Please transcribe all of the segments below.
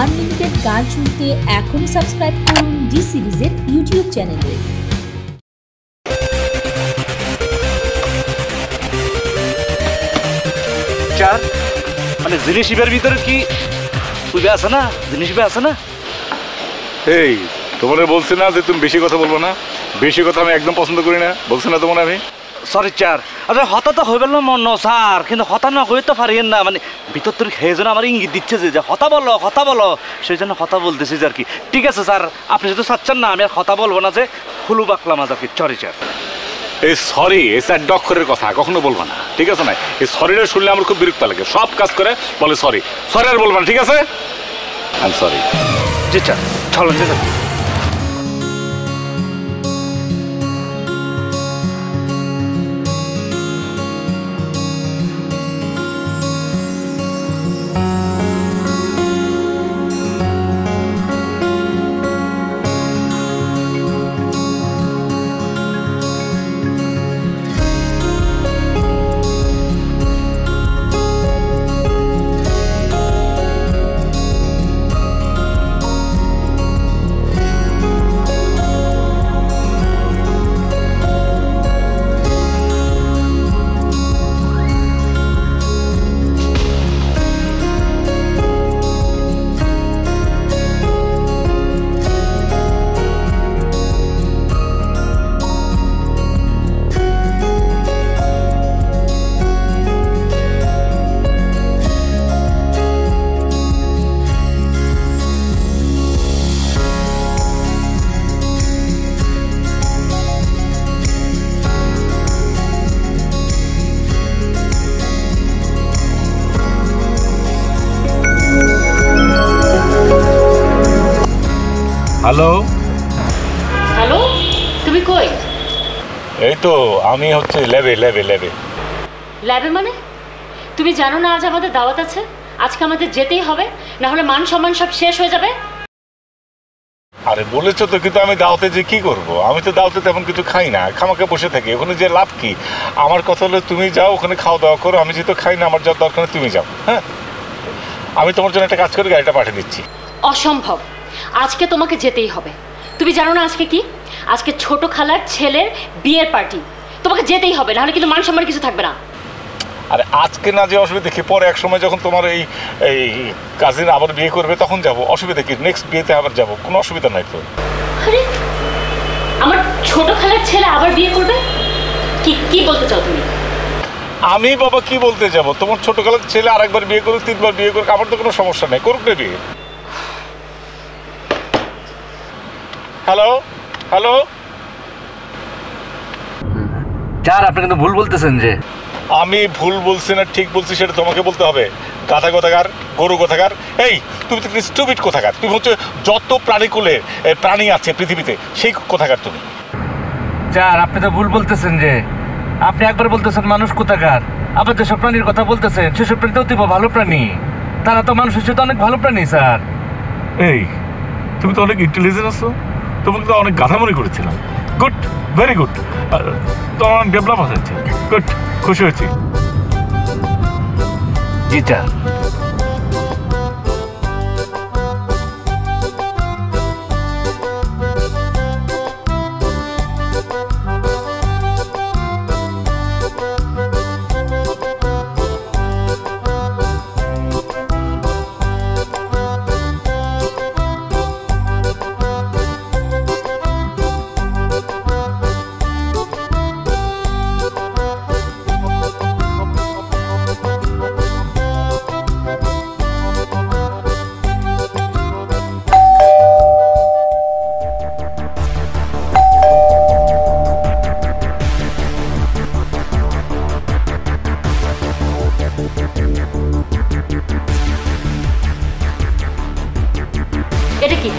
Unlimited গান শুনতে এখনই সাবস্ক্রাইব করুন জি সিরিজের ইউটিউব চ্যানেলে। মানে জিনিস ইবের ভিতরে কি তুই আছে না, জিনিস আছে না? এই তোমার বলছি না যে তুমি বেশি কথা বলবো না, বেশি কথা আমি একদম পছন্দ করি না, বলছি না তোমার আমি। সরি চার, আচ্ছা হতা তো হয়ে গেল মন স্যার, কিন্তু হতা না হয়ে তো পারিয়েন না, মানে ভিতর তোর খেয়ে যেন আমার ইঙ্গিত দিচ্ছে যে হতা বলো সেই জন্য হতা বলতেছি আর কি। ঠিক আছে স্যার, আপনি যদি চাচ্ছেন না আমি আর হতা বলবো না, যে হুলু বাকলাম আর কি। সরি চার। এই সরি এই চার অক্ষরের কথা কখনো বলবো না, ঠিক আছে না? এই সরিটা শুনলে আমার খুব বিরক্ত লাগে, সব কাজ করে বলে সরি, সরি আর বলবো না, ঠিক আছে? I am sorry. জি চার, চলেন ঠিক আছে। হ্যালো হ্যালো, তুমি কই? এই তো আমি হচ্ছে ল্যাবে ল্যাবে ল্যাবে ল্যাবে মানে? তুমি জানো না আজ আমাদের দাওয়াত আছে? আজকে আমাদের যেতেই হবে, না হলে মান সম্মান সব শেষ হয়ে যাবে। আরে বলেছো তো, কিন্তু আমি দাওয়াতে যে কি করব? আমি তো দাওয়াতে তেমন কিছু খাই না, খামাকে বসে থাকি, ওখানে যে লাভ কি? আমার কথা হলো তুমি যাও ওখানে খাওয়া দাওয়া করো, আমি যেহেতু খাই না আমার যাওয়ার দরকার নেই, তুমি যাও। হ্যাঁ, আমি তোমার জন্য একটা কাজ করে গাড়িটা পাঠিয়ে দিচ্ছি। অসম্ভব, আজকে তোমাকে যেতেই হবে। তুমি জানো না আজকে কি? আজকে ছোট খালার ছেলের বিয়ের পার্টি, তোমাকে যেতেই হবে, নাহলে কিন্তু মান সম্মান কিছু থাকবে না। আরে আজকে না যে অসুবিধা কি, পরে এক সময় যখন তোমার এই এই কাজিন আবার বিয়ে করবে তখন যাব, অসুবিধা কি? নেক্সট বিয়েতে আবার যাব, কোনো অসুবিধা নাই তো। আরে আমার ছোট খালার ছেলে আবার বিয়ে করবে? কি কি বলতে চাও তুমি? আমি বাবা কি বলতে যাব? তোমার ছোট খালার ছেলে আরেকবার বিয়ে করুক, তিনবার বিয়ে করুক, আমার তো কোনো সমস্যা নেই, করুক না বিয়ে। হ্যালো হ্যালো চার, আপনি কিন্তু ভুল বলতেছেন। যে আমি ভুল বলছি না ঠিক বলছি সেটা তোমাকে বলতে হবে। গাধা কোথাকার, গরু কোথাকার, এই তুমি তো স্টুপিড কোথাকার, তুমি হচ্ছে যত প্রাণীকুলের প্রাণী আছে পৃথিবীতে সেই কোথাকার তুমি। চার, আপনি তো ভুল বলতেছেন। যে আপনি একবার বলতেছেন মানুষ কোথাকার, আবার যেসব প্রাণীর কথা বলতেছেন সেসব প্রাণী তো অতীব ভালো প্রাণী, তারা তো মানুষের সাথে অনেক ভালো প্রাণী স্যার। এই তুমি তো অনেক ইন্টেলিজেন্ট আছো, তোমাকে তো অনেক গাধা মনে করেছিলাম। গুড, ভেরি গুড, তোমার অনেক ডেভেলপ হয়েছে। গুড, খুশি হয়েছি। জি চার। এটা কি?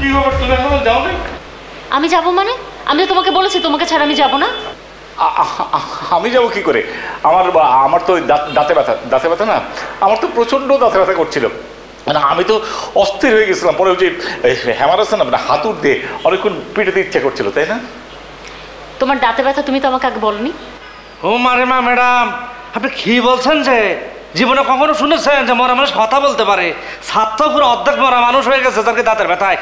কি খবর, তুমি এখনো যাও নাই? আমি যাব মানে? আমি তো তোমাকে বলেছি তোমাকে ছাড়া আমি যাব না। আমি যাবো কি করে? আমার তো দাঁতে ব্যথা না, আমার তো প্রচণ্ড দাঁতে ব্যথা করছিল, মানে আমি তো অস্থির হয়ে গেছিলাম। পরে ওই যে হ্যামার আছে না, মানে হাতুড় দিয়ে অনেকক্ষণ পিটাতে ইচ্ছা করছিল, তাই না? তোমার দাঁতে ব্যথা তুমি তো আমাকে আগে বলনি। ও মারে মা ম্যাডাম, আপনি কি বলছেন? যে জীবনে কখনো শুনেছেন যে মরা মানুষ কথা বলতে পারে? ছাত্র পুরো অর্ধেক মরা মানুষ হয়ে গেছে আর কি দাঁতের ব্যথায়।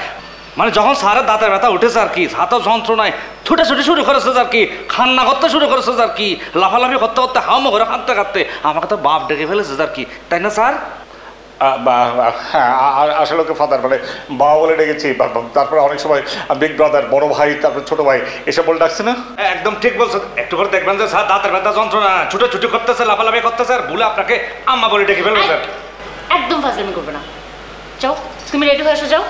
মানে যখন স্যারের দাঁতের ব্যথা উঠেছে আর কি, ছাত্র যন্ত্রণায় ছুটাছুটি শুরু করেছে আর কি, খান্না করতে শুরু করেছে আর কি, লাফালাফি করতে করতে হাওমা করে কাঁদতে কাঁদতে আমাকে তো বাপ ডেকে ফেলেছে আর কি, তাই না স্যার? হ্যাঁ, আসলে ওকে ফাদার মানে বাবা বলে ডেকেছি, তারপরে অনেক সময় বিগ ব্রাদার, বড় ভাই, তারপরে ছোট ভাই এসব বলে ডাকছে না? একদম ঠিক বলছেন। একটু করে দেখবেন যে স্যার দাঁতের ব্যথা যন্ত্রণা ছুটাছুটি করতেছে, লাফালাফি করতেছে আর ভুলে আপনাকে আম্মা বলে ডেকে ফেলবে স্যার। একদম ফাজলামি করবে না। যাও তুমি রেডি হয়ে এসো, যাও।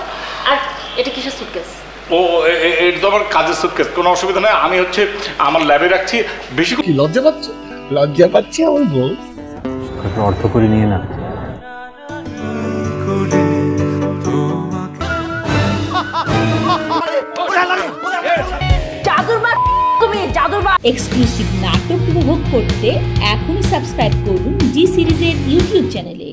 আর এটা কিসের সুটকেস? ও এটা তো আমার কাজের সুটকেস, কোনো অসুবিধা নেই। আমি হচ্ছে আমার ল্যাবে রাখছি। বেশি কি লজ্জা পাচ্ছি? লজ্জা পাচ্ছি আমার বউ। অর্থ করে নিয়ে না। এক্সক্লুসিভ নাটক উপভোগ করতে এখনই সাবস্ক্রাইব করুন জি সিরিজের ইউটিউব চ্যানেলে।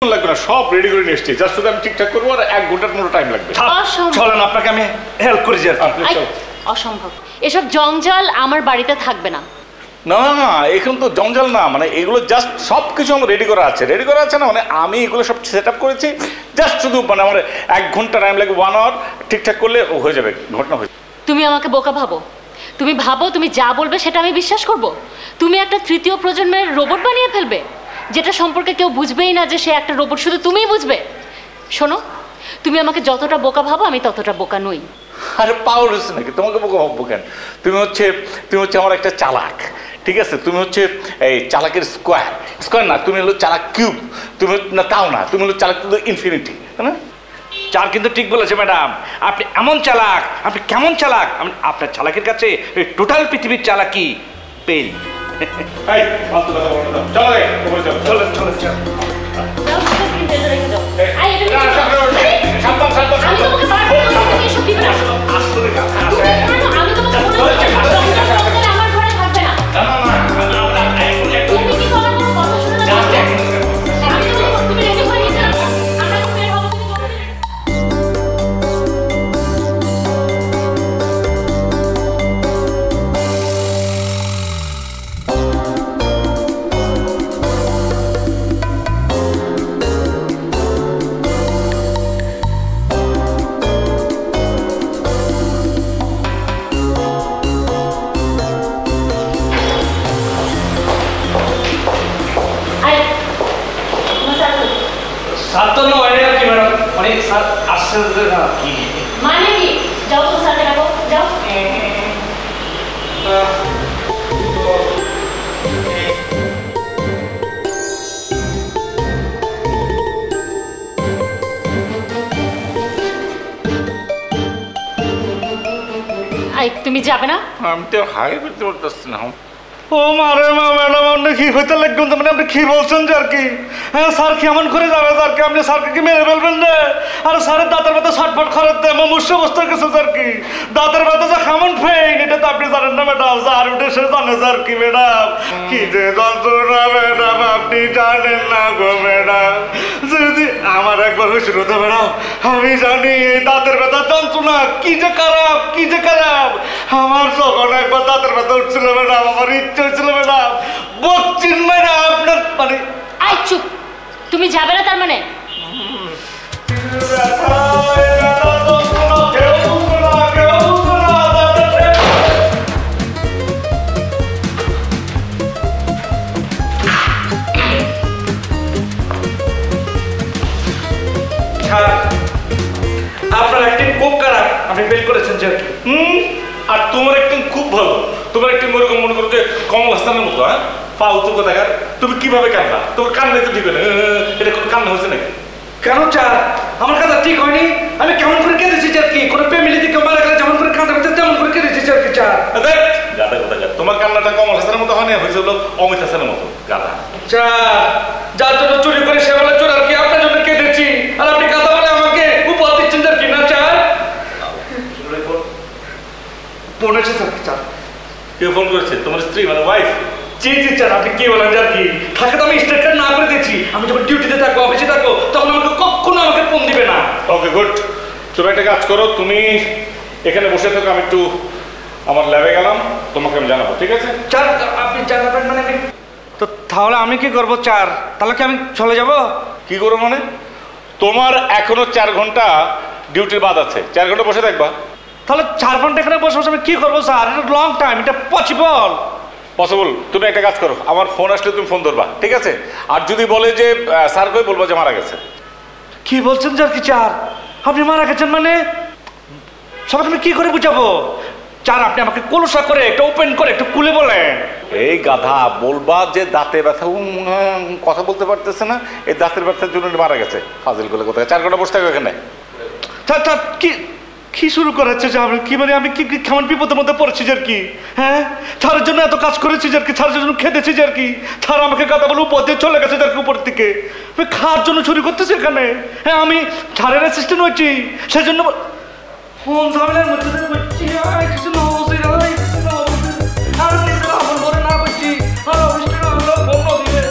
লাগবে না, সব রেডি করে নিয়ে এসছি, জাস্ট শুধু আমি ঠিকঠাক করবো আর 1 ঘন্টার মতো টাইম লাগবে। চলেন আপনাকে আমি হেল্প করি যে আর কি। অসম্ভব, এসব জঞ্জাল আমার বাড়িতে থাকবে না। না না, এখন তো জঞ্জাল না, মানে এগুলো জাস্ট সব কিছু আমার রেডি করা আছে না, মানে আমি এগুলো সব সেট আপ করেছি, জাস্ট শুধু মানে আমার 1 ঘন্টা টাইম লাগবে, 1 আওয়ার ঠিকঠাক করলে হয়ে যাবে, ঘটনা হয়ে যাবে। তুমি আমাকে বোকা ভাবো? তুমি ভাবো তুমি যা বলবে সেটা আমি বিশ্বাস করব? তুমি একটা তৃতীয় প্রজন্মের রোবট বানিয়ে ফেলবে, যেটা সম্পর্কে কেউ বুঝবেই না যে সে একটা রোবট, শুধু তুমিই বুঝবে। শোনো, তুমি আমাকে যতটা বোকা ভাবো আমি ততটা বোকা নই। আরে পাওয়ার হচ্ছে নাকি, তোমাকে বোকা ভাববো কেন? তুমি হচ্ছে আমার একটা চালাক, ঠিক আছে? তুমি হচ্ছে এই চালাকের স্কোয়ার না, তুমি হলো চালাক কিউব। তুমি না, তাও না, তুমি হলো চালাক ইনফিনিটি, তাই না? চার কিন্তু ঠিক বলেছে ম্যাডাম, আপনি এমন চালাক, আপনি কেমন চালাক, আপনার চালাকের কাছে টোটাল পৃথিবীর চালাকি পেল। চলেন চলেন চলেন। মানে কি? যাও তো সাথে রাখো, যাও। তুমি যাবে না? আমি তো হাই করতে পারতেছি না। ও মারে মা, ম্যাডাম আপনি কি হইতে লাগবেন? মানে আপনি কি বলছেন যে আর কি? হ্যাঁ স্যার কেমন করে যাবে স্যার কি? আপনি স্যারকে কি মেরে ফেলবেন যে? আরে স্যারের দাঁতের ব্যথা ছটফট করার দেয় মুখ্য অবস্থা গেছে স্যার কি? দাঁতের ব্যথা যে খামন ফেইন, এটা তো আপনি জানেন না ম্যাডাম, স্যার উঠে সে জানে স্যার কি ম্যাডাম? কি যে যন্ত্রণা ম্যাডাম, আপনি জানেন না গো ম্যাডাম। যদি আমার একবার হয়েছিল তো ম্যাডাম, আমি জানি এই দাঁতের ব্যথা যন্ত্রণা কি যে খারাপ, কি যে খারাপ। আমার যখন একবার দাঁতের ব্যথা উঠছিল ম্যাডাম, আমার ইচ্ছে হয়েছিল ম্যাডাম বকচিন ম্যাডাম আপনার মানে। আই চুপ, তুমি যাবে না তার মানে? আপনার অ্যাক্টিং খুব খারাপ, আপনি ফেল করেছেন যে। আর তোমার অ্যাক্টিং খুব ভালো, তোমার অ্যাক্টিং ওরকম মনে করো যে কমল হাসানের মতো। হ্যাঁ, ফালতু কোথাকার। তুমি কিভাবে কান্না? তোমার কান্না তো ঠিক হয় না, এটা কোনো কান্না হয়েছে নাকি? কেন চার? আমার কাছে ঠিক হয়নি। আমি কেমন করে কেঁদেছি চার কি? কোনো ফ্যামিলিতে কেউ মারা গেলে যেমন করে কাঁদা হচ্ছে তেমন করে কেঁদেছি চার কি চার? গাদা কোথাকার। তোমার কান্নাটা কমল হাসানের মতো হয়নি, হয়েছে হলো অমিত হাসানের মতো গাদা। চার, যার জন্য চুরি করে সে বলে চোর আর কি, আপনার জন্য কেঁদেছি আর আপনি গাদা বলে আমাকে উপহার দিচ্ছেন চার কি? না চার ফোন এসেছে স্যার কি চার? কেউ ফোন করেছে? তোমার স্ত্রী মানে ওয়াইফ? জি জি স্যার, আপনি কি বলেন আর কি? থাকে তো আমি স্টেট কার্ড না করে দিচ্ছি, আমি যখন ডিউটিতে থাকবো, অফিসে থাকবো, তখন আমাকে কখনো আমাকে ফোন দিবে না। ওকে গুড, তুমি একটা কাজ করো, তুমি এখানে বসে থাকো, আমি একটু আমার ল্যাবে গেলাম, তোমাকে আমি জানাবো, ঠিক আছে? স্যার আপনি জানাবেন মানে আমি তো তাহলে আমি কি করবো স্যার? তাহলে কি আমি চলে যাব? কি করবো মানে? তোমার এখনো 4 ঘন্টা ডিউটির বাদ আছে, 4 ঘন্টা বসে থাকবা। তাহলে 4 ঘন্টা এখানে বসে বসে আমি কি করবো স্যার? এটা লং টাইম, এটা পসিবল। পসিবল। তুমি একটা কাজ করো, আমার ফোন আসলে তুমি ফোন ধরবা, ঠিক আছে? আর যদি বলে যে স্যার কই, বলবো যে মারা গেছে। কি বলছেন স্যার? কি স্যার আপনি মারা গেছেন মানে? সবাই আমি কি করে বুঝাবো স্যার? আপনি আমাকে কলসা করে একটু ওপেন করে একটু খুলে বলেন। এই গাধা, বলবা যে দাঁতে ব্যথা, কথা বলতে পারতেছে না, এই দাঁতের ব্যথার জন্য মারা গেছে। ফাজিল গুলো কোথায়? 4 ঘন্টা বসে থাকো এখানে। স্যার কি কি শুরু করাচ্ছে যে আমি কি মানে আমি কি কেমন বিপদের মধ্যে পড়েছি যে কি? হ্যাঁ, ছাড়ের জন্য এত কাজ করেছি যে কি, ছাড়ের জন্য খেতেছি যে কি, ছাড় আমাকে কথা বলে উপর দিয়ে চলে গেছে যে উপর দিকে। আমি খাওয়ার জন্য শুরু করতেছি এখানে। হ্যাঁ, আমি ছাড়ের অ্যাসিস্ট্যান্ট হয়েছি, সেজন্য ফোন ঝামেলার মধ্যে করছি। কিছু না অবশ্যই আমি নিজের আপন করে না করছি, আর অফিসটা আমরা ফোন দিলে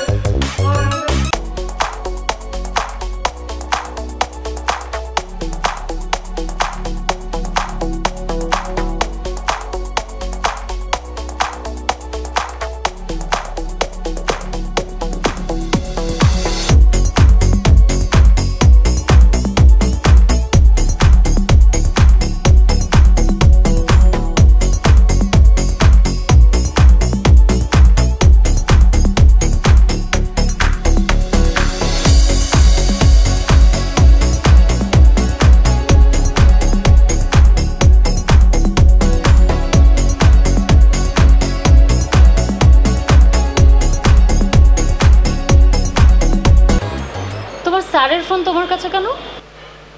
স্যারের ফোন তোমার কাছে কেন?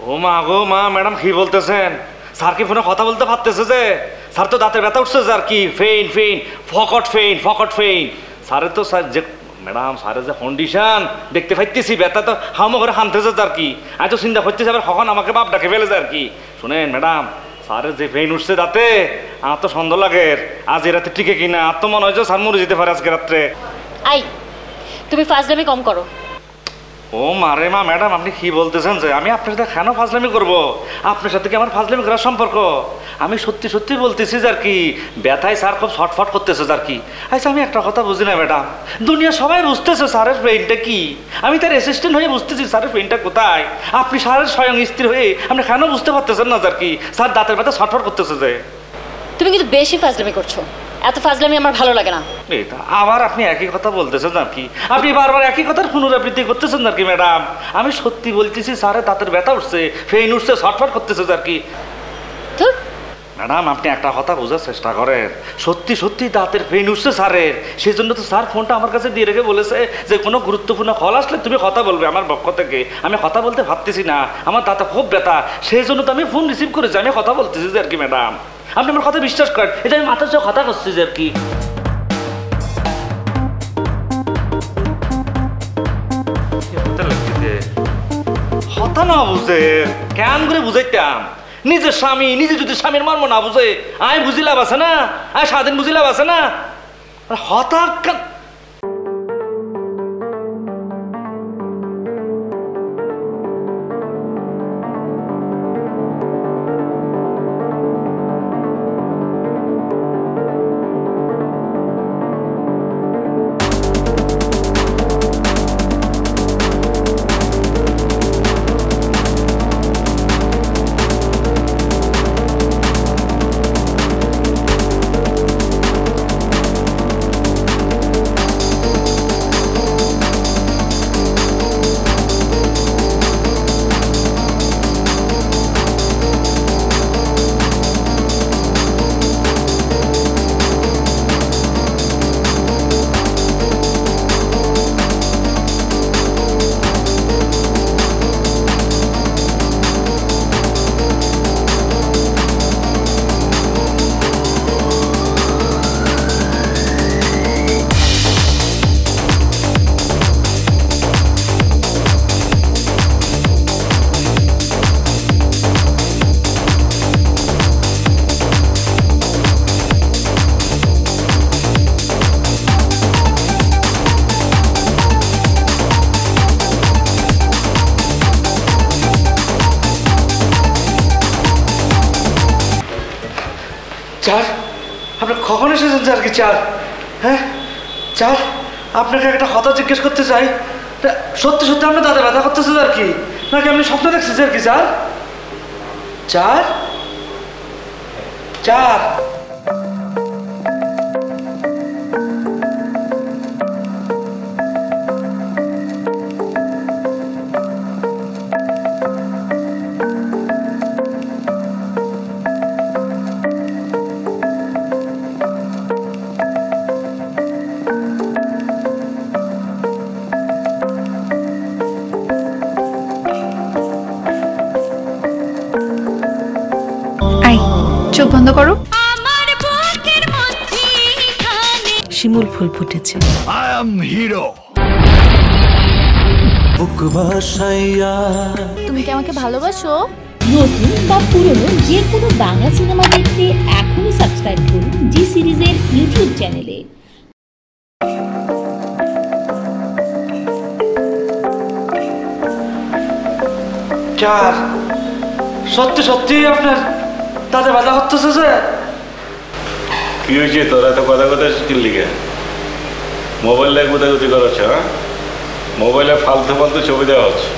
ও মা গো মা, ম্যাডাম কি বলতেছেন? স্যার কি ফোনে কথা বলতে পারতেছে যে? স্যার তো দাঁতের ব্যথা উঠছে স্যার, কি ফেইন ফকট ফেইন। স্যারের তো স্যার যে ম্যাডাম, স্যারের যে কন্ডিশন দেখতে পাইতেছি, ব্যথা তো হামো করে হানতেছে স্যার কি। আমি তো চিন্তা করতেছি আবার কখন আমাকে বাপ ডাকে ফেলে স্যার কি। শুনেন ম্যাডাম, স্যারের যে ফেইন উঠছে দাঁতে, আমার তো সন্দেহ লাগে আজ এ রাতে টিকে কিনা। আর তো মনে হয় যে স্যার মরে যেতে পারে আজকে রাত্রে। আই, তুমি ফাজলামি কম করো। ও মারে মা, ম্যাডাম আপনি কি বলতেছেন যে আমি আপনার সাথে কেন ফাজলামি করবো? আপনার সাথে কি আমার ফাজলামি করার সম্পর্ক? আমি সত্যি বলতেছি যার কি, ব্যথায় স্যার খুব ছটফট করতেছে যার কি। আচ্ছা, আমি একটা কথা বুঝি না ম্যাডাম, দুনিয়া সবাই বুঝতেছে স্যারের পেইনটা কি। আমি তার অ্যাসিস্ট্যান্ট হয়ে বুঝতেছি স্যারের পেইনটা কোথায়। আপনি স্যারের স্বয়ং স্ত্রী হয়ে আপনি কেন বুঝতে পারতেছেন না যার কি স্যার দাঁতের ব্যথা ছটফট করতেছে যে? তুমি কিন্তু বেশি ফাজলামি করছো, এত ফাজলামি আমার ভালো লাগে না। এটা আবার আপনি একই কথা বলতেছেন আর কি, আপনি বারবার একই কথার পুনরাবৃত্তি করতেছেন আর কি ম্যাডাম। আমি সত্যি বলতেছি স্যারের দাঁতের ব্যথা উঠছে, ফেইন উঠছে, ছটফট করতেছে আর কি। ম্যাডাম আপনি একটা কথা বোঝার চেষ্টা করেন, সত্যি দাঁতের পেইন উঠছে স্যারের, সেই জন্য তো স্যার ফোনটা আমার কাছে দিয়ে রেখে বলেছে যে কোনো গুরুত্বপূর্ণ কল আসলে তুমি কথা বলবে আমার পক্ষ থেকে। আমি কথা বলতে পারতেছি না, আমার দাঁতে খুব ব্যথা, সেই জন্য তো আমি ফোন রিসিভ করেছি, আমি কথা বলতেছি যে আর কি ম্যাডাম। আপনি আমার কথা বিশ্বাস করেন, এটা আমি মাথার সঙ্গে কথা করছি যে আর কি। কথা না বুঝে কেন করে বুঝাইতাম? নিজের স্বামী নিজে যদি স্বামীর মর্ম না বুঝে আমি বুঝি লাভ আছে না? আমি স্বাধীন বুঝি লাভ আছে না? হঠাৎ চার, আপনি কখন এসেছেন স্যার কি চার? হ্যাঁ চার, আপনাকে একটা কথা জিজ্ঞেস করতে চাই, তা সত্যি সত্যি আপনি দাঁতে ব্যথা করতেছে আর কি, নাকি আপনি স্বপ্ন দেখছেন আর কি স্যার? চার চার চোখ বন্ধ করো। শিমুল ফুল ফুটেছে। তুমি কি আমাকে ভালোবাসো? নতুন বা পুরনো যে কোনো বাংলা সিনেমা দেখতে এখনই সাবস্ক্রাইব করুন জি সিরিজের ইউটিউব চ্যানেলে। চার সত্যি সত্যি আপনার দাঁতে ব্যথা করতেছে যে? কি হয়েছে তোর এত কথা কথা শিখলি কে? মোবাইলে গুতাগুতি করছ? মোবাইলে ফালতু ফালতু ছবি দেওয়া হচ্ছে,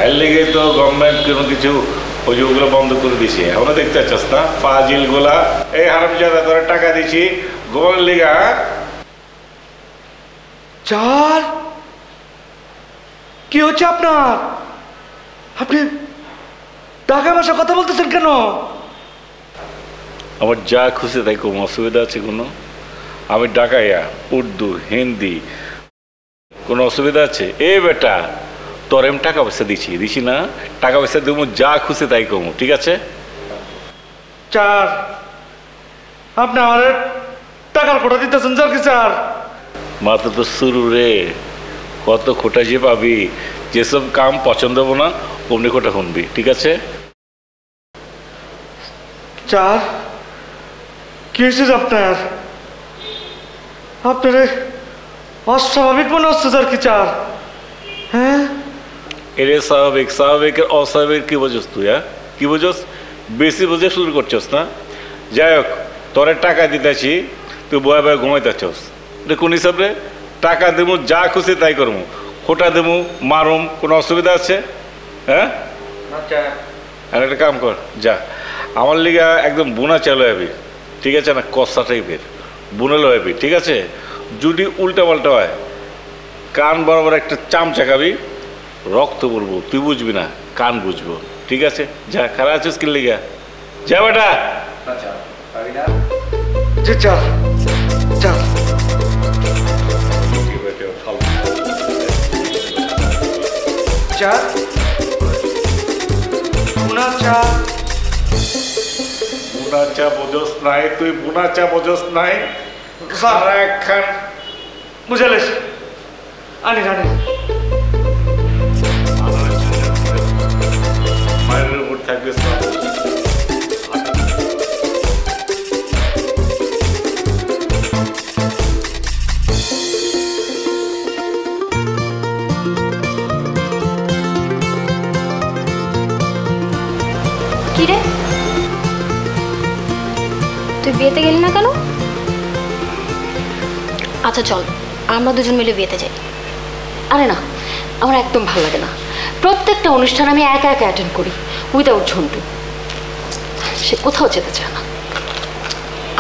এর লেগে তো গভর্নমেন্ট কোনো কিছু ওই যে ওগুলো বন্ধ করে দিছে। এখনো দেখতে চাচ্ছ না ফাজিল গুলা? এই হারামজাদা তোরা টাকা দিছি গোবরের লেগা। চার কি হচ্ছে আপনার? আপনি টাকা পয়সা কথা বলতেছেন কেন? আমার যা খুশি তাই কোনো অসুবিধা আছে কোনো? আমি ডাকাইয়া উর্দু হিন্দি, কোনো অসুবিধা আছে? এ বেটা তোর আমি টাকা পয়সা দিছি না? টাকা পয়সা দেবো যা খুশি তাই কমু, ঠিক আছে? চার আপনি আমার টাকার কোটা দিতেছেন স্যার কি স্যার? মাত্র তো শুরু রে, কত খোটা যে পাবি, যেসব কাম পছন্দ হবো না অমনি খোটা শুনবি, ঠিক আছে? চার কি হয়েছে আপনার? আপনার অস্বাভাবিক মনে হচ্ছে স্যার কি চার? হ্যাঁ এরে স্বাভাবিক স্বাভাবিকের অস্বাভাবিক কি বোঝস তুই? হ্যাঁ কি বোঝস? বেশি বোঝে শুরু করছস না? যাই হোক তোরে টাকা দিতেছি, তুই বয়ে বয়ে ঘুমাইতেছস, এটা কোন হিসাবে? টাকা দেবো যা খুশি তাই করবো, খোটা দেবো মারুম, কোনো অসুবিধা আছে? হ্যাঁ আর একটা কাম কর, যা আমার লিগে একদম বুনা চালু হবি, ঠিক আছে না? কষা টাইপের বুনালো হবি, ঠিক আছে? যদি উল্টা পাল্টা হয় কান বরাবর একটা চামচা খাবি, রক্ত পড়বো, তুই বুঝবি না, কান বুঝবো, ঠিক আছে? যা খারাপ আছিস কি লিগা, যা বেটা। জি চার চার চার বুনা চা বুনা চা বোঝস নাই তুই? বুনা চা বোঝস নাই? সারা একখান বুঝালিস আনি রানি মায়ের উপর থাকবে। কি রে, তুই বিয়েতে গেলি না কেন? আচ্ছা চল আমরা দুজন মিলে বিয়েতে যাই। আরে না, আমার একদম ভালো লাগে না। প্রত্যেকটা অনুষ্ঠান আমি একা একা অ্যাটেন্ড করি উইদাউট ঝন্টু। সে কোথাও যেতে চায় না।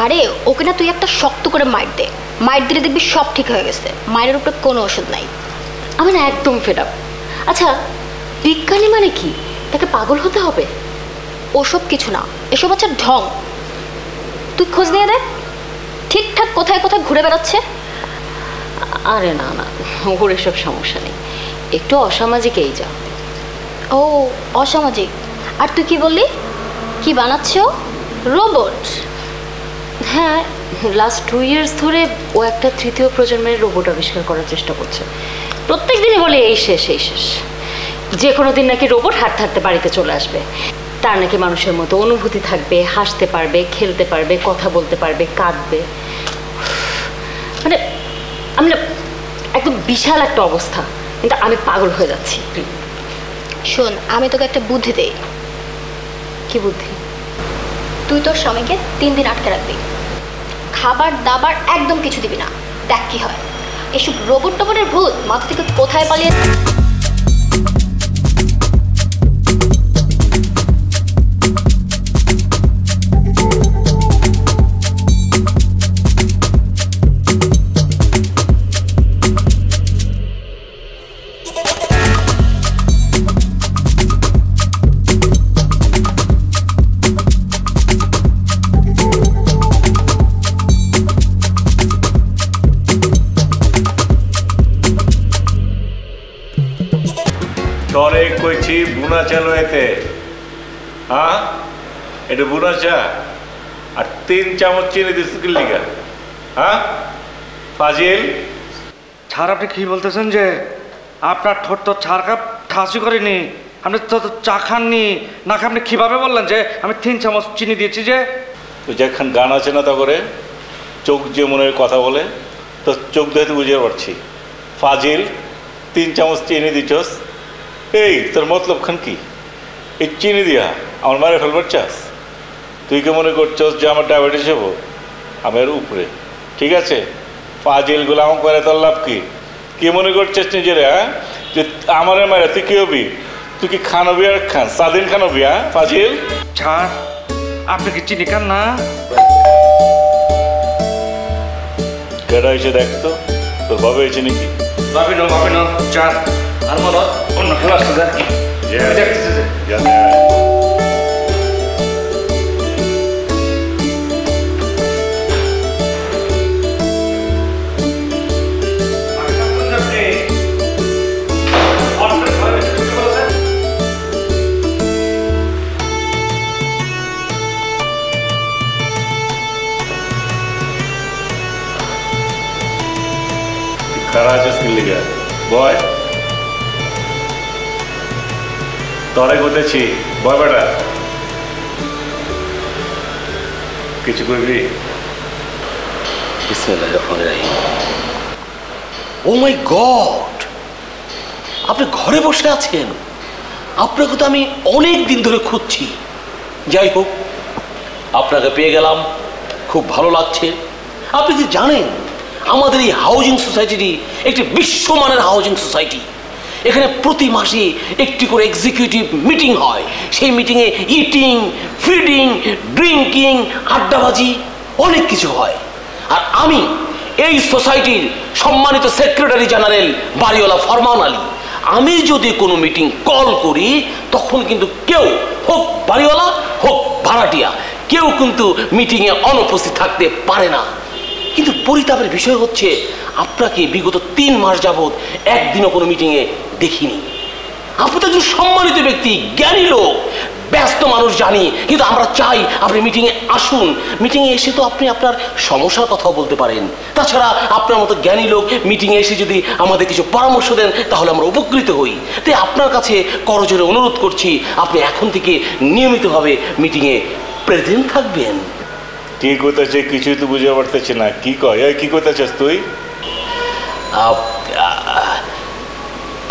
আরে ওকে না তুই একটা শক্ত করে মাইর দে, মাইর দিলে দেখবি সব ঠিক হয়ে গেছে। মায়ের উপরে কোনো ওষুধ নাই। আমি না একদম ফেড আপ। আচ্ছা বিজ্ঞানী মানে কি? তাকে পাগল হতে হবে? ওসব কিছু না, এসব হচ্ছে ঢং। তুই খোঁজ নিয়ে দেখ ঠিকঠাক কোথায় কোথায় ঘুরে বেড়াচ্ছে। আরে না না, ওর এসব সমস্যা নেই, একটু অসামাজিক এই যা। ও অসামাজিক। আর তুই কি বললি, কি বানাচ্ছ? রোবট? হ্যাঁ, লাস্ট 2 years ধরে ও একটা তৃতীয় প্রজন্মের রোবট আবিষ্কার করার চেষ্টা করছে। প্রত্যেক দিনই বলে এই শেষ এই শেষ। যে কোনো দিন নাকি রোবট হাঁটতে হাঁটতে বাড়িতে চলে আসবে, তার নাকি মানুষের মতো অনুভূতি থাকবে, হাসতে পারবে, খেলতে পারবে, কথা বলতে পারবে, কাঁদবে। মানে আমি না একদম বিশাল একটা অবস্থা, কিন্তু আমি পাগল হয়ে যাচ্ছি। শোন আমি তোকে একটা বুদ্ধি দেই। কি বুদ্ধি? তুই তোর স্বামীকে 3 দিন আটকে রাখবি, খাবার দাবার একদম কিছু দিবি না, দেখ কি হয়। এসব রোবট টোবটের ভূত মাথা থেকে কোথায় পালিয়ে তরে কইছি বুনা চালো এতে, হ্যাঁ এটা বুনা চা আর 3 চামচ চিনি দিস কি লিগা? হ্যাঁ ফাজিল, ছাড় আপনি কি বলতেছেন যে আপনার ঠোঁট তো ছাড় কাপ ঠাসি করেনি, আপনি তো চা খাননি না, আপনি কিভাবে বললেন যে আমি 3 চামচ চিনি দিয়েছি? যে তুই যেখান গান আছে না তা করে চোখ যে মনের কথা বলে তো চোখ দেখতে বুঝতে পারছি। ফাজিল 3 চামচ চিনি দিছস, এই তোর মতলব খান কি? এই চিনি দিয়া আমার মারে ফেলবার চাস? তুই কে মনে করছস যে আমার ডায়াবেটিস হবো আমার উপরে? ঠিক আছে, ফাজিল গুলাম করে তোর লাভ কি? কি মনে করছিস নিজের? হ্যাঁ যে আমার মারে তুই কি হবি? তুই কি খানবি আর খান স্বাধীন খানবি? হ্যাঁ ফাজিল, ছাড়, আপনি কি চিনি খান না? কেডা হয়েছে দেখ তো, তোর বাবা হয়েছে নাকি? ভাবি না চার আর মনে অন্য খেলা আসছে দেখতেছে যে খারাপ আছিস কি লিগা? বয় তরে করতেছি, বয় বেটা কিছু করবি? ও মাই গড, আপনি ঘরে বসে আছেন? আপনাকে তো আমি অনেক দিন ধরে খুঁজছি। যাই হোক, আপনাকে পেয়ে গেলাম, খুব ভালো লাগছে। আপনি কি জানেন আমাদের এই হাউজিং সোসাইটিটি একটি বিশ্বমানের হাউজিং সোসাইটি। এখানে প্রতি মাসে একটি করে এক্সিকিউটিভ মিটিং হয়। সেই মিটিংয়ে ইটিং, ফিডিং, ড্রিঙ্কিং, আড্ডাবাজি অনেক কিছু হয়। আর আমি এই সোসাইটির সম্মানিত সেক্রেটারি জেনারেল বাড়িওয়ালা ফরমান আলী। আমি যদি কোনো মিটিং কল করি তখন কিন্তু কেউ, হোক বাড়িওয়ালা হোক ভাড়াটিয়া, কেউ কিন্তু মিটিংয়ে অনুপস্থিত থাকতে পারে না। কিন্তু পরিতাপের বিষয় হচ্ছে আপনাকে বিগত 3 মাস যাবৎ একদিনও কোনো মিটিংয়ে দেখিনি। আপনি তো একজন সম্মানিত ব্যক্তি, জ্ঞানী লোক, ব্যস্ত মানুষ জানি, কিন্তু আমরা চাই আপনি মিটিংয়ে আসুন। মিটিংয়ে এসে তো আপনি আপনার সমস্যার কথাও বলতে পারেন। তাছাড়া আপনার মতো জ্ঞানী লোক মিটিংয়ে এসে যদি আমাদের কিছু পরামর্শ দেন তাহলে আমরা উপকৃত হই। তাই আপনার কাছে করজোরে অনুরোধ করছি, আপনি এখন থেকে নিয়মিতভাবে মিটিংয়ে প্রেজেন্ট থাকবেন। কি করতেছে কিছুই তো বুঝতে পারতেছি না। কি কয়? কি করতেছিস তুই?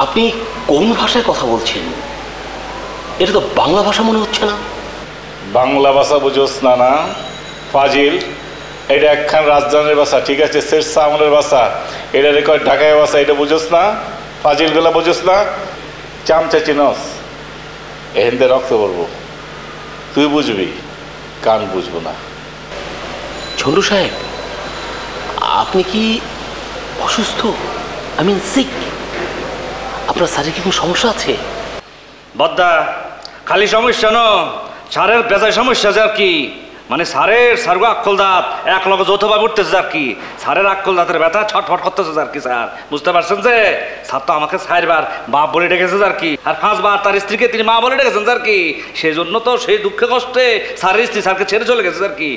আপনি কোন ভাষায় কথা বলছেন? এটা তো বাংলা ভাষা মনে হচ্ছে না। বাংলা ভাষা বুঝোস না? না ফাজিল, এটা একখান রাজধানীর ভাষা, ঠিক আছে, শেষ আমলের ভাষা। এটা রেকর্ড ঢাকায় ভাষা, এটা বুঝোস না? ফাজিল গুলা বুঝোস না? চামচা চিনস, এহেন্দে রক্ত বলবো, তুই বুঝবি, কান বুঝবো না। ঝন্টু সাহেব, আপনি কি অসুস্থ? I mean sick? আপনার শারীরিক কোনো সমস্যা আছে? বদ্দা খালি সমস্যা ন, সারের বেজায় সমস্যা যে আর কি, মানে সারগো আক্কল দাঁত এক লগে যৌথভাবে উঠতেছে আর কি। সারের আক্কল দাঁতের ব্যথা ছটফট করতেছে আর কি। স্যার বুঝতে পারছেন যে স্যার তো আমাকে 4 বার বাপ বলে ডেকেছে আর কি, আর 5 বার তার স্ত্রীকে তিনি মা বলে ডেকেছেন আর কি। সেই জন্য তো সেই দুঃখে কষ্টে স্যারের স্ত্রী স্যারকে ছেড়ে চলে গেছে আর কি।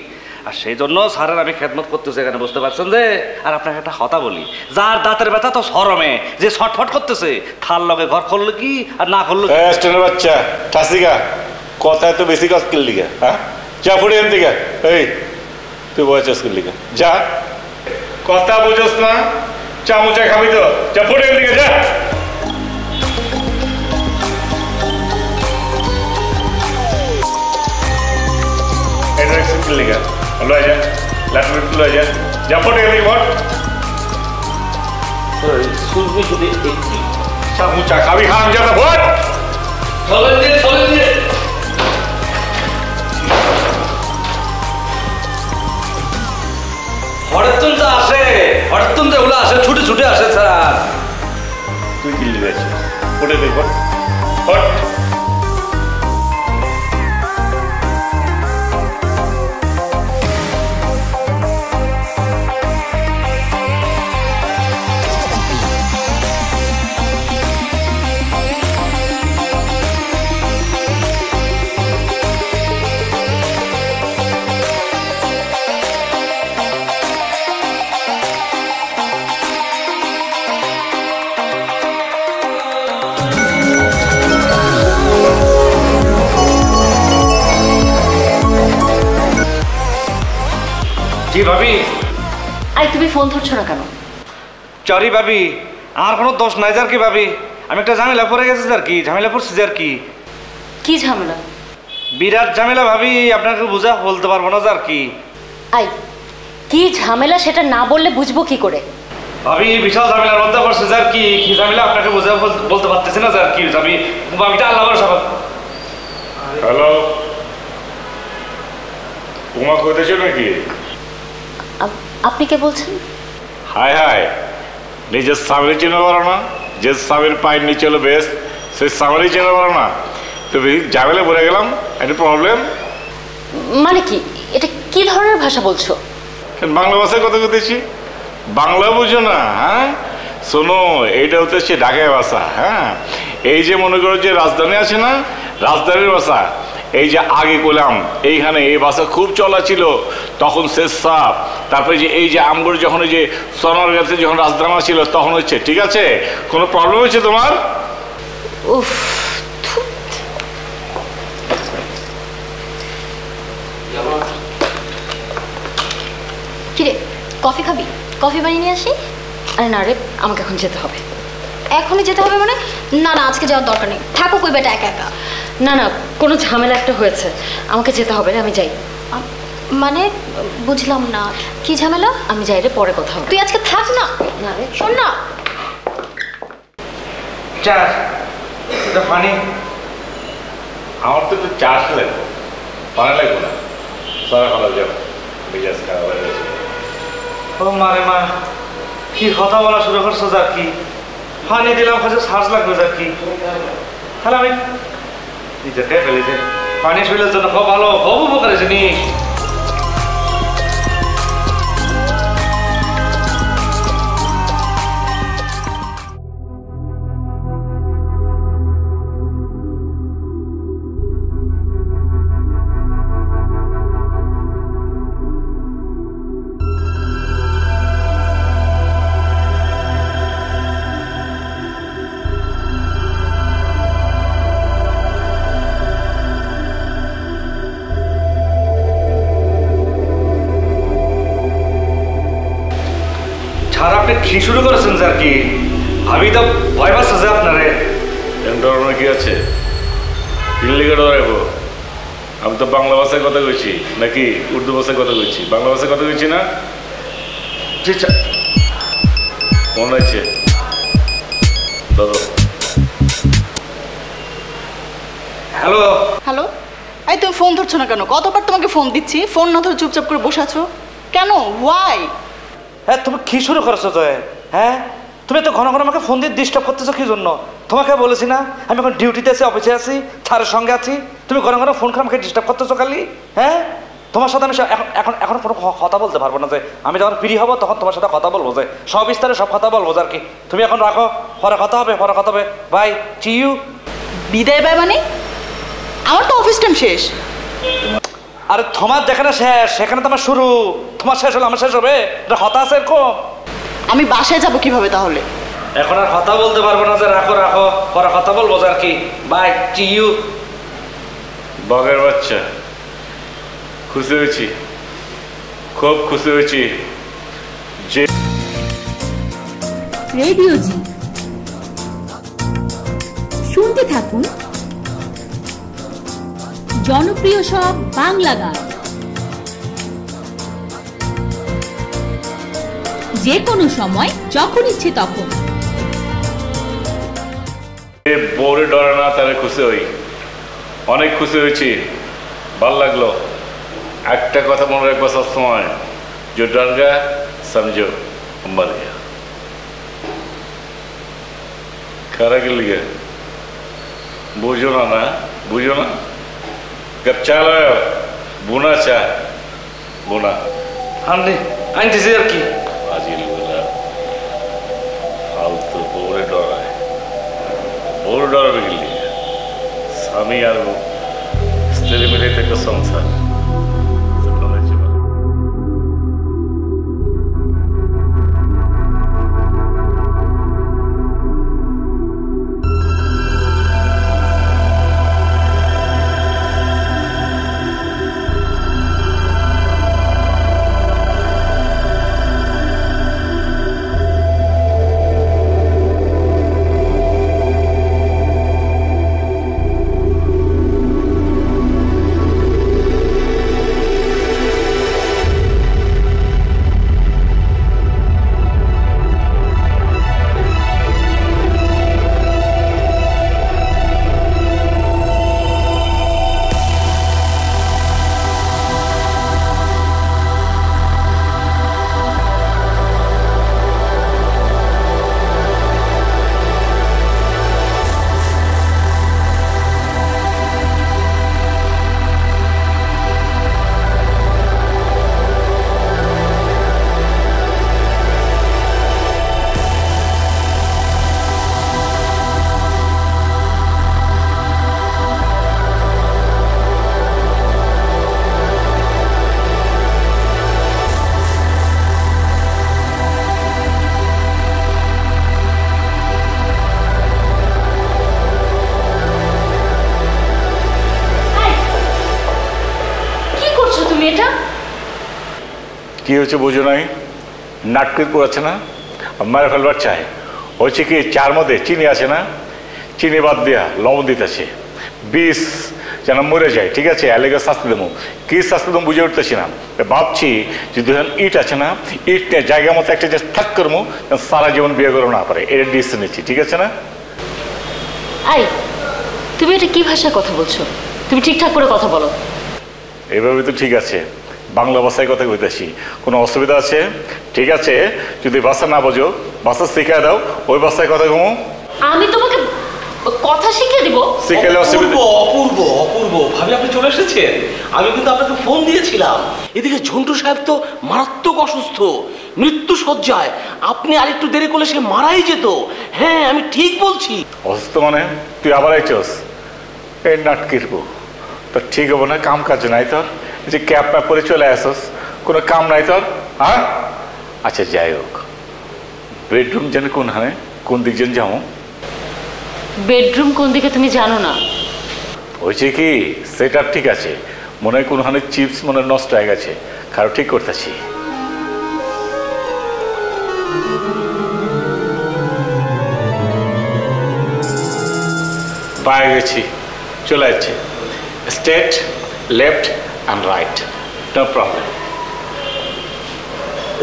আর সেই জন্য স্যারের আমি খেদমত করতেছি এখানে, বুঝতে পারছেন যে। আর আপনাকে একটা কথা বলি, যার দাঁতের ব্যথা তো শরমে যে ছটফট করতেছে, থার লগে ঘর করলো কি আর না করলো বাচ্চা ঠাসিকা কথায় তো বেশি কাজ করলি গা। হ্যাঁ যা ফুটে এন দিকে, এই তুই বয়স করলি গা, যা। কথা বুঝোস না? চামচা খাবি তো, যা ফুটে এন দিকে, যা। এটা করলি গা, লয় যা, লাটুর লয় যা, যা ফুটে এন দিকে, ভট। সুলমি যদি একটি মুচা খাবি খান যাবে ভোট চলেন যে হঠাৎ তো আসে হঠাৎ তো এগুলো আসে ছুটে ছুটে আসে স্যার। তুই দিল্লি যাচ্ছিস ওটা দেখ ভোট জি ভাবি। আই তুমি ফোন ধরছো না কেন? সরি ভাবি, আমার কোনো দোষ নাই যার কি ভাবি, আমি একটা ঝামেলা পড়ে গেছি আর কি, ঝামেলা পড়ছি আর কি। কি ঝামেলা? বিরাট ঝামেলা ভাবি, আপনাকে বুঝা বলতে পারবো না যার কি। আই কি ঝামেলা সেটা না বললে বুঝবো কি করে? ভাবি বিশাল ঝামেলার মধ্যে পড়ছে যার কি, কি ঝামেলা আপনাকে বুঝা বলতে পারতেছি না যার কি। ভাবি ভাবিটা আল্লাহ ভরসা। হ্যালো উমা কইতেছো নাকি? আপনি কে বলছেন? হায় হায়, নিজের স্বামীর চিনে পারো না? যে স্বামীর পায়ের নিচে হলো বেশ, সেই স্বামীরই চিনে পারো না? তো ঝামেলা পড়ে গেলাম, একটা প্রবলেম। মানে কি, এটা কি ধরনের ভাষা বলছো? বাংলা ভাষায় কথা কইতেছি, বাংলা বুঝো না? হ্যাঁ শোনো, এইটা হচ্ছে ঢাকায় ভাষা। হ্যাঁ এই যে মনে করো যে রাজধানী আছে না, রাজধানীর ভাষা। এই যে আগে করলাম এইখানে এই ভাষা খুব চলা ছিল, তখন শেষ সাপ। তারপরে যে এই যে আমগুলো যখন ওই যে সোনার কাছে যখন রাজধানী ছিল তখন হচ্ছে। ঠিক আছে, কোনো প্রবলেম হচ্ছে তোমার? উফ, কিরে কফি খাবি? কফি বানিয়ে নিয়ে আসি। আরে না রে, আমাকে এখন যেতে হবে। এখনই যেতে হবে মানে? না না, আজকে যাওয়ার দরকার নেই, থাকো কই বেটা একা একা। না না, কোনো ঝামেলা একটা হয়েছে, আমাকে যেতে হবে, আমি যাই। মানে বুঝলাম না, কি ঝামেলা? আমি যাই রে, পরে কথা হবে। তুই আজকে থাক না। না রে, শোন না। চার এটা পানি। আমার তো একটু চাষ লাগবে, পানি লাগবে না। সারা ভালো যাবো, মেজাজ খারাপ হয়ে গেছে। ও মারে মা, কি কথা বলা শুরু করছো যার কি। পানি দিলাম কাছে সার্চ লাগবে যার কি। তাহলে আমি নিজে খেয়ে ফেলেছি। পানি শরীরের জন্য খুব ভালো, খুব উপকার জিনিস। ছাড়, আপনি কি শুরু করেছেন স্যার কি? আমি তো ভয় পাচ্ছি যে আপনারে। ধরনের কি আছে? দিল্লিকে ডরাইবো? আমি তো বাংলা ভাষায় কথা কইছি, নাকি উর্দু ভাষায় কথা কইছি? বাংলা ভাষায় কথা কইছি না? মনে আছে দাদা? হ্যালো হ্যালো, এই তুমি ফোন ধরছো না কেন? কতবার তোমাকে ফোন দিচ্ছি, ফোন না ধরে চুপচাপ করে বসে আছো কেন? ওয়াই? হ্যাঁ তুমি কি শুরু করেছো তো? হ্যাঁ তুমি তো ঘন ঘন আমাকে ফোন দিয়ে ডিস্টার্ব করতেছো কি জন্য? তোমাকে বলেছি না আমি এখন ডিউটিতে আছি, অফিসে আছি, স্যারের সঙ্গে আছি, তুমি ঘন ঘন ফোন করে আমাকে ডিস্টার্ব করতেছো খালি। হ্যাঁ তোমার সাথে আমি এখন এখন কোনো কথা বলতে পারবো না। যে আমি যখন ফ্রি হবো তখন তোমার সাথে কথা বলবো, যে সবিস্তারে সব কথা বলবো আর কি। তুমি এখন রাখো, পরে কথা হবে, পরে কথা হবে। Bye, see you. বিদায় বাই মানে? আমার তো অফিস টাইম শেষ। আরে তোমার যেখানে শেষ সেখানে তোমার শুরু, তোমার শেষ হলে আমার শেষ হবে? এটা হতাশ এরকম। আমি বাসায় যাব কিভাবে তাহলে? এখন আর কথা বলতে পারবো না, যে রাখো রাখো, পরে কথা বলবো আর কি। By, see you. বগের বাচ্চা, খুশি হয়েছি, খুব খুশি হয়েছি যে রেডিও জি, শুনতে থাকুন জনপ্রিয় সব বাংলা গান। যে কোনো সময় যখন ইচ্ছে তখন। বউরে ডরে না, তাহলে খুশি হই, অনেক খুশি হয়েছি, ভাল লাগলো। একটা কথা মনে রাখবো সবসময়, जो डर गया समझो मर गया। खरा के लिए बुझो ना बुझो ना, कब चाह लो बुना चाह बुना আনলে আনতেছি আর কি। आजिल बोला फालतू बोरे डरा है, बोर डरा के लिए स्वामी यार वो स्त्री मिले तक संसार কি হচ্ছে বুঝো নাই, নাটকের পর আছে না মারা ফেলবার চাই। হচ্ছে কি চার মধ্যে চিনি আছে না, চিনি বাদ দিয়া লবণ দিতেছে, বিষ যেন মরে যায়, ঠিক আছে? এলাকা শাস্তি দেবো, কি শাস্তি দেবো বুঝে উঠতেছি না। ভাবছি যে দুজন ইট আছে না, ইট নিয়ে জায়গা মতো একটা যে থাক করবো, সারা জীবন বিয়ে করবো না পারে, এটা ডিসিশন নিচ্ছি, ঠিক আছে না? আই তুমি এটা কি ভাষায় কথা বলছো? তুমি ঠিকঠাক করে কথা বলো। এইভাবে তো ঠিক আছে, বাংলা ভাষায় কথা কইতেছি, কোনো অসুবিধা আছে? ঠিক আছে, যদি ভাষা না বোঝো ভাষা শিখাই দাও, ওই ভাষায় কথা কমো। আমি তোমাকে কথা শিখিয়ে দিব। শিখাইলে অসুবিধা। অপূর্ব অপূর্ব ভাবে আপনি চলে এসেছেন। আমি কিন্তু আপনাকে ফোন দিয়েছিলাম। এদিকে ঝন্টু সাহেব তো মারাত্মক অসুস্থ, মৃত্যু শয্যায়। আপনি আরেকটু দেরি করলে সে মারাই যেত। হ্যাঁ আমি ঠিক বলছি। অসুস্থ মানে তুই আবার আইছস? এই নাটকির বউ তোর ঠিক হবো না, কাম কাজ নাই তোর, যে ক্যাব ম্যাপ করে চলে আসস, কোনো কাম নাই তোর, হ্যাঁ? আচ্ছা যাই হোক, বেডরুম যেন কোন হানে, কোন দিক যেন যাও? বেডরুম কোন দিকে তুমি জানো না? হয়েছে কি সেটা ঠিক আছে, মনে হয় কোনখানে চিপস মনে হয় নষ্ট হয়ে গেছে, কারো ঠিক করতেছি। পায়ে গেছি, চলে যাচ্ছে, straight left and right, no problem.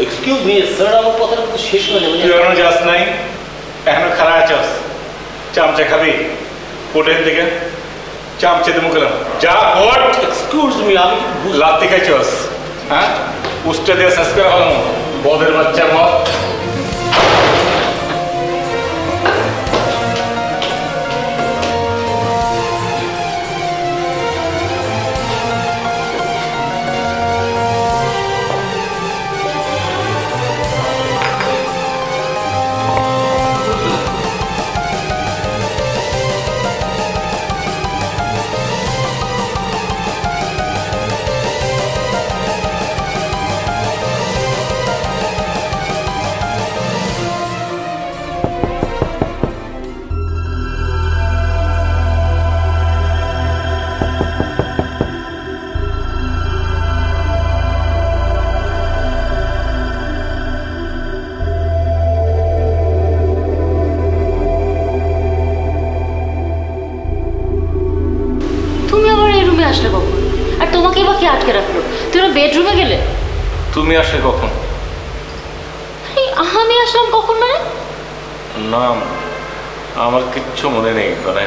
Excuse me sir, আমার কথাটা তো শেষ হয়নি। তুই এখনো যাস নাই, এখনো খারাপ আছস? চামচা খাবি? কোটের দিকে চামচেতে মুখে যা কোট। এক্সকিউজ মি, আমি লাত্তি খাইছস? হ্যাঁ, উষ্টা দিয়ে শেষ করে হলাম, বদের বাচ্চার মত। আসলে কখন? আর তোমাকে বা কে আটকে রাখলো? তুমি বেডরুমে গেলে? তুমি আসলে কখন? আসলাম কখন মানে? না, আমার কিচ্ছু মনে নেই, মানে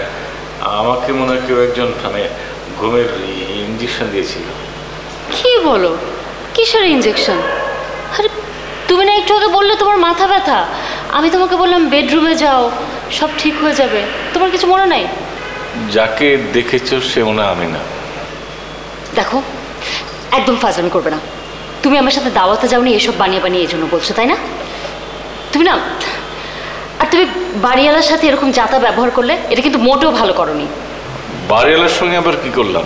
আমাকে মনে হয় কেউ একজন মানে ঘুমের ইঞ্জেকশন দিয়েছিল। কি বলো? কিসের ইঞ্জেকশন? আরে তুমি না একটু আগে বললে তোমার মাথা ব্যথা, আমি তোমাকে বললাম বেডরুমে যাও, সব ঠিক হয়ে যাবে। তোমার কিছু মনে নাই? যাকে দেখেছো সে মনে আমি না। দেখো, একদম ফাজলামি করবে না। তুমি আমার সাথে দাওয়াতে যাওনি এসব বানিয়ে বানিয়ে এই জন্য বলছো, তাই না? তুমি না, আর তুমি বাড়িওয়ালার সাথে এরকম যাতা ব্যবহার করলে এটা কিন্তু মোটেও ভালো করনি। বাড়িওয়ালার সঙ্গে আবার কি করলাম?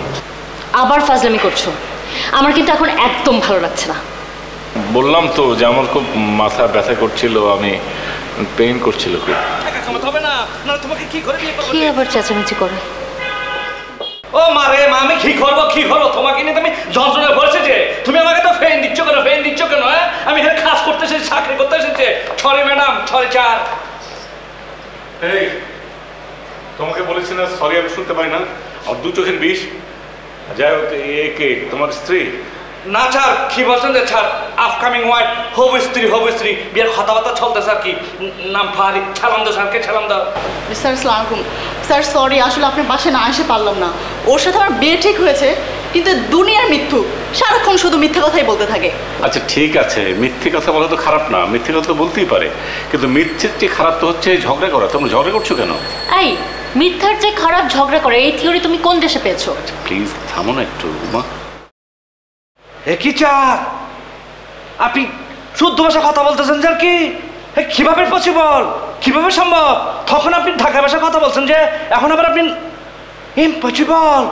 আবার ফাজলামি করছো, আমার কিন্তু এখন একদম ভালো লাগছে না। বললাম তো যে আমার খুব মাথা ব্যথা করছিল, আমি পেইন করছিল খুব। কি আবার চেঁচামেচি করে? ও মা রে মা, আমি কি করবো তোমাকে নিয়ে তুমি যন্ত্রণা পড়ছে যে তুমি আমাকে তো ফেন দিচ্ছ কেন হ্যাঁ? আমি এখানে কাজ করতে এসেছি, চাকরি করতে এসেছি। Sorry madam, sorry sir. এই তোমাকে বলেছি না সরি আমি শুনতে পারি না, আর দু চোখের বিষ। যাই হোক, এ কে তোমার স্ত্রী? না স্যার, কি বলছেন যে স্যার, আপকামিং ওয়াইফ, হবু স্ত্রী বিয়ের কথাবার্তা চলতেছে আর কি। নাম ফারি, ছালাম দাও স্যারকে, ছালাম দাও। স্যার আসসালামু আলাইকুম। স্যার সরি, আসলে আপনার বাসায় না এসে পারলাম না। ওর সাথে আমার বিয়ে ঠিক হয়েছে, কিন্তু দুনিয়ার মিথ্যু, সারাক্ষণ শুধু মিথ্যা কথাই বলতে থাকে। আচ্ছা ঠিক আছে, মিথ্যে কথা বলা তো খারাপ না, মিথ্যে কথা তো বলতেই পারে, কিন্তু মিথ্যের চেয়ে খারাপ তো হচ্ছে ঝগড়া করা। তোমরা ঝগড়া করছো কেন? এই মিথ্যার যে খারাপ ঝগড়া করে, এই থিওরি তুমি কোন দেশে পেয়েছো? প্লিজ থামো না একটু মা। কি চার, আপনি শুদ্ধ ভাষা কথা বলতেছেন স্যার? কি কিভাবে পসিবল, কিভাবে সম্ভব? তখন আপনি ঢাকা ভাষা কথা বলছেন যে, এখন আবার আপনি ইম্পসিবল,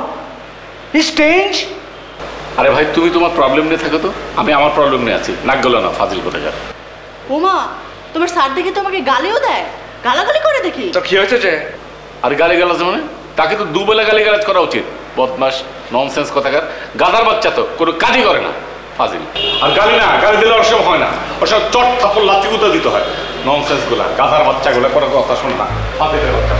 স্ট্রেঞ্জ। আরে ভাই তুমি তোমার প্রবলেম নিয়ে থাকো তো, আমি আমার প্রবলেম নিয়ে আছি। নাক গেল না ফাজিল করে যা। ওমা, তোমার স্যার দেখে তো আমাকে গালিও দেয়, গালাগালি করে দেখি। তো কি হয়েছে যে? আর গালি গালাজ মানে তাকে তো দুবেলা গালি গালাজ করা উচিত। বদমাস, ননসেন্স কথাকার, গাধার বাচ্চা তো কোনো কাজই করে না, ফাজিল। আর গালি না, গালি দিলে ওর সব হয় না, ওর সব চট থাপড় লাথি গুঁতো দিতে হয়। ননসেন্স গুলা, গাধার বাচ্চাগুলা কোনো কথা শোনে না, ফাজিলের বাচ্চা।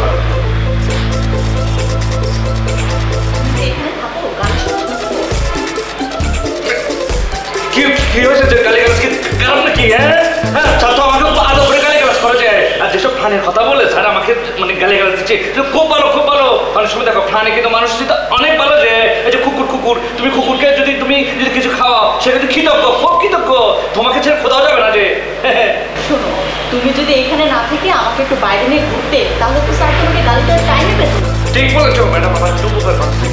কি হয়েছে যে গালি গালাজ? কি কারণ নাকি? হ্যাঁ ছাত্র আমাকে আদৌ করে গালি গালাজ করে যায়, আর যেসব প্রাণের কথা বলে স্যার আমাকে মানে গালি গালাজ দিচ্ছে, খুব ভালো খুব ভালো। অনেক সময় দেখো প্রাণে কিন্তু মানুষ অনেক ভালো, যে এই যে কুকুর, তুমি কুকুরকে যদি কিছু খাওয়াও, সে কিন্তু কৃতজ্ঞ, খুব কৃতজ্ঞ, তোমাকে ছেড়ে খোদাও যাবে না যে। শোনো, তুমি যদি এখানে না থেকে আমাকে একটু বাইরে নিয়ে ঘুরতে, তাহলে তো স্যার তোমাকে গালি দেওয়ার টাইমে পেত। ঠিক বলেছো ম্যাডাম, আমার একটু উপকার করছে।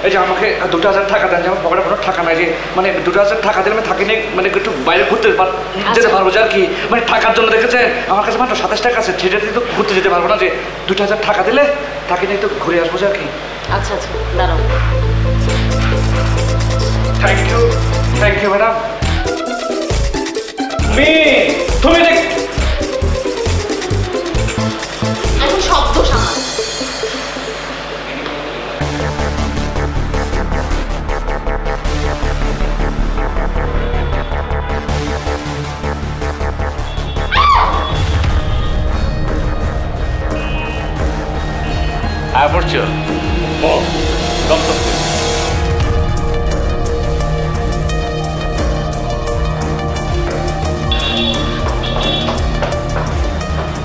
এই যে আমাকে 2000 টাকা দেন, যে আমার পকেটে কোনো টাকা নাই, যে মানে 2000 টাকা দিলে আমি থাকি নেই, মানে একটু বাইরে ঘুরতে যেতে পারবো যে আর কি। মানে টাকার জন্য দেখেছেন আমার কাছে মাত্র 27 টাকা আছে, সেটা দিয়ে তো ঘুরতে যেতে পারবো না, যে 2000 টাকা দিলে থাকি নেই তো ঘুরে আসবো যে আর কি। আচ্ছা দাঁড়াও। Thank you madam. তুমি এখন শব্দ সামাল। আয় পড়ছো ও দমদম।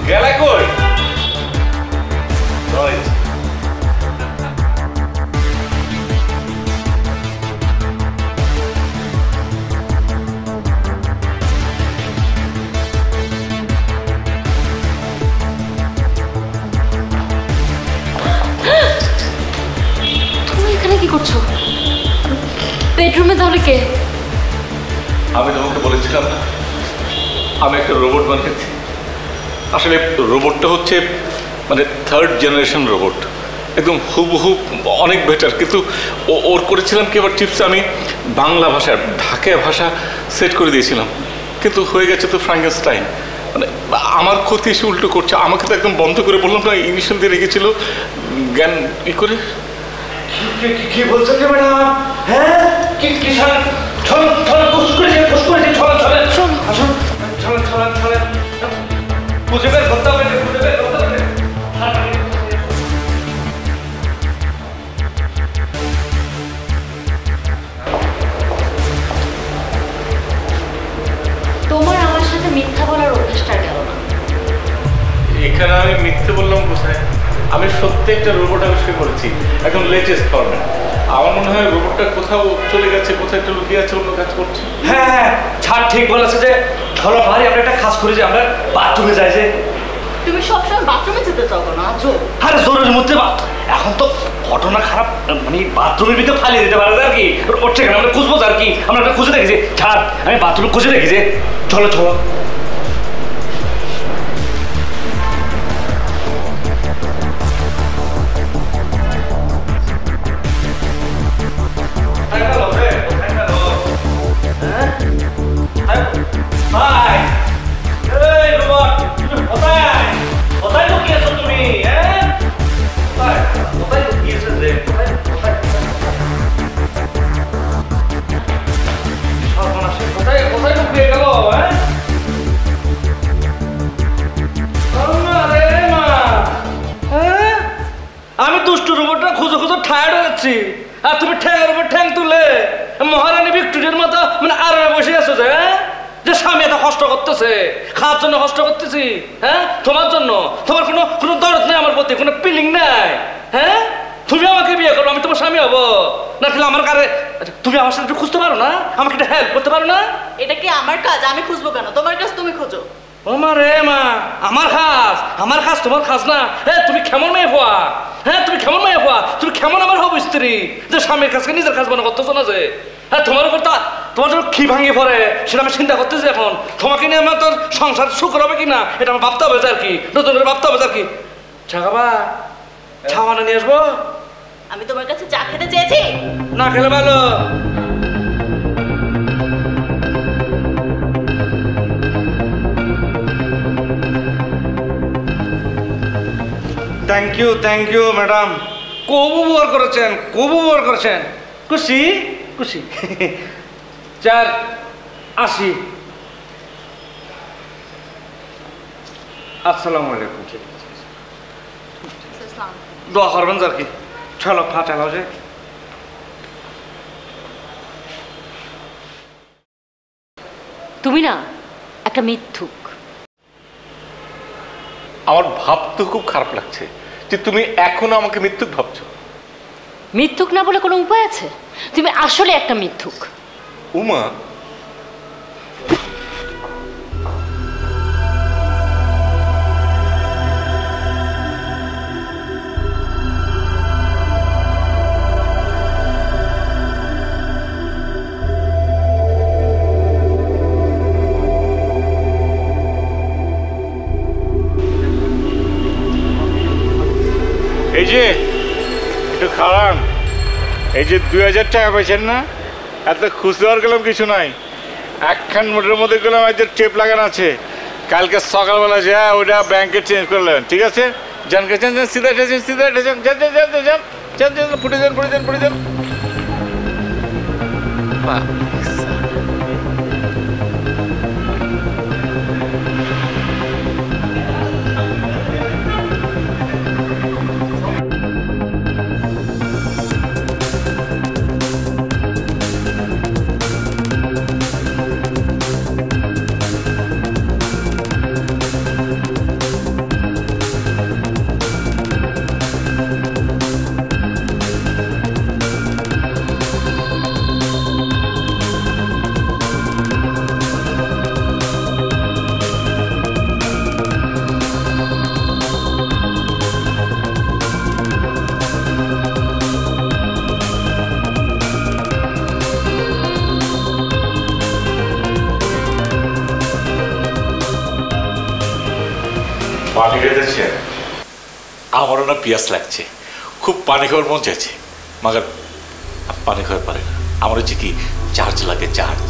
গেলে কই? তুমি এখানে কি করছো? বেডরুমে তাহলে কে? আমি তোমাকে বলেছিলাম না আমি একটা রোবট বানিয়েছি। আসলে রোবটটা হচ্ছে মানে 3rd জেনারেশন রোবট, একদম হুবহু অনেক বেটার। কিন্তু ওর করেছিলাম কি এবার টিপস আমি বাংলা ভাষা, ঢাকায় ভাষা সেট করে দিয়েছিলাম, কিন্তু হয়ে গেছে তো ফ্রাঙ্কেনস্টাইন। মানে আমার ক্ষতি এসে উল্টো করছে। আমাকে তো একদম বন্ধ করে বললাম না, ইনিশিয়াল দিয়ে রেখেছিল জ্ঞান ই করে। কি বলছেন যে ম্যাডাম? হ্যাঁ কি চলেন খুঁজে বের করতে হবে, তোমার আমার সাথে মিথ্যা বলার অভ্যাসটা এখানে আমি মিথ্যে বললাম কোথায়? আমি সত্যি একটা রোবট আবিষ্কার করেছি, একদম লেটেস্ট ফর্মেট। আমার মনে হয় রোবটটা কোথাও চলে গেছে, কোথাও একটা লুকিয়ে আছে, অন্য কাজ করছে। হ্যাঁ হ্যাঁ, ছাড় ঠিক বলেছে যে চলো ভাই আমরা একটা কাজ করি যে আমরা বাথরুমে যাই। যে তুমি সবসময় বাথরুমে যেতে চাও কেন আজও? আরে জরুরি মধ্যে এখন তো ঘটনা খারাপ, মানে বাথরুমের ভিতরে ফালিয়ে দিতে পারে আর কি, ওর থেকে আমরা খুঁজবো আর কি, আমরা একটা খুঁজে দেখি যে ছাড়, আমি বাথরুমে খুঁজে দেখি যে চলো চলো। আমি দুষ্টু রোবটটা খুঁজে খুঁজে টায়ার্ড হয়ে যাচ্ছি, আর তুমি ঠ্যাংয়ের উপর ঠ্যাং তুলে মহারানী ভিক্টোরিয়ার মতো মানে আর বসে আছো যে, যে স্বামী এত কষ্ট করতেছে, খাওয়ার জন্য কষ্ট করতেছি, হ্যাঁ তোমার জন্য, তোমার কোনো কোনো দরদ নেই আমার প্রতি, কোনো ফিলিং নাই, হ্যাঁ তুমি আমাকে বিয়ে করো, আমি তোমার স্বামী হবো না, তাহলে আমার কারে তুমি আমার সাথে একটু খুঁজতে পারো না, আমাকে একটু হেল্প করতে পারো না? এটা কি আমার কাজ? আমি খুঁজবো কেন? তোমার কাজ তুমি খোঁজো। ও মা রে মা, আমার কাজ তোমার কাজ না। হ্যাঁ তুমি কেমন মেয়ে হওয়া, হ্যাঁ তুমি কেমন মেয়ে হওয়া, তুমি কেমন আমার হবো স্ত্রী যে স্বামীর কাছকে নিজের কাজ মনে করতেছো না? যে হ্যাঁ তোমার উপর তোমার জন্য কি ভাঙিয়ে পড়ে সেটা আমি চিন্তা করতেছি এখন, তোমাকে নিয়ে আমার তোর সংসার সুখ হবে কিনা এটা আমার ভাবতে হবে আর কি, নতুন করে ভাবতে হবে আর কি। ছাগাবা ছাওয়ানা নিয়ে আসবো? আমি তোমার কাছে চা খেতে চেয়েছি, না খেলে ভালো। থ্যাংক ইউ ম্যাডাম, খুব উপকার করেছেন, খুশি খুশি। 480। আসসালামু আলাইকুম। দোয়া করবেন আর কি, চলো ফাটালো যে। তুমি না একটা মিথ্যুক। আমার ভাবতে খুব খারাপ লাগছে যে তুমি এখনো আমাকে মিথ্যুক ভাবছো। মিথ্যুক না বলে কোনো উপায় আছে? তুমি আসলে একটা মিথ্যুক। উমা, এই যে একটু খারাপ, এই যে 2000 টাকা পাইছেন না, এত খুশি হওয়ার গেলাম কিছু নাই। একখান মোটের মধ্যে গেলাম যে টেপ লাগানো আছে, কালকে সকালবেলা যা ওইটা ব্যাংকে চেঞ্জ করলেন, ঠিক আছে? যান সিধা ফুটে যান। পানি খেতেছে? আমারও না পিয়াস লাগছে, খুব পানি খাওয়ার মন চাইছে, মাগার পানি খাওয়ার পারে না। আমার হচ্ছে কি চার্জ লাগে, চার্জ।